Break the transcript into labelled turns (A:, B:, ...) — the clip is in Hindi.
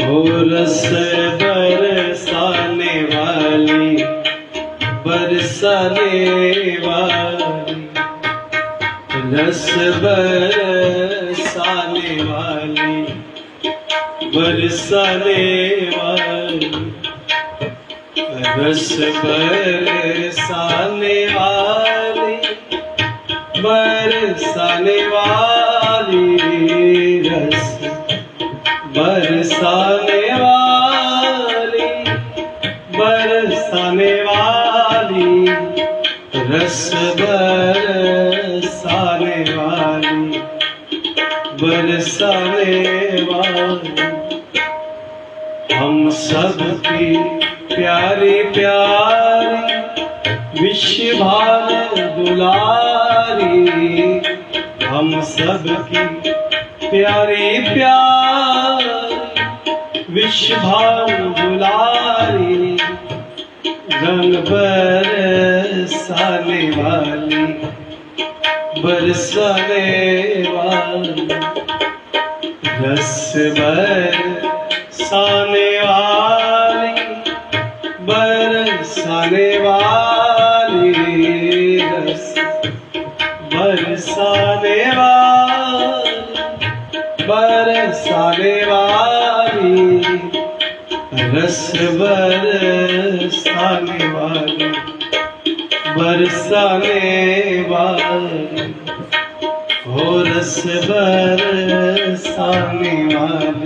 A: हो रस बरसाने वाली, बरसाने वाली, रस बरसाने वाली, बरसाने वाली, रस बरसाने वाली, बरसाने वाली, रस बरसाने वाली, बरसाने वाली, रस बरसाने वाली, बरसाने वाली। हम सबकी प्यारी प्यारी विश्वभान दुलारी, हम सबकी प्यारी प्यारी विश्वभान दुलारी, रंग बरसाने वाली, बरसाने वाली, रस बरसाने वाली, बरसाने वाली, रस बरसाने वाली, बरसाने वाली, रस बरसाने वाली, बरसाने वाली, हो रस बरसाने वाली।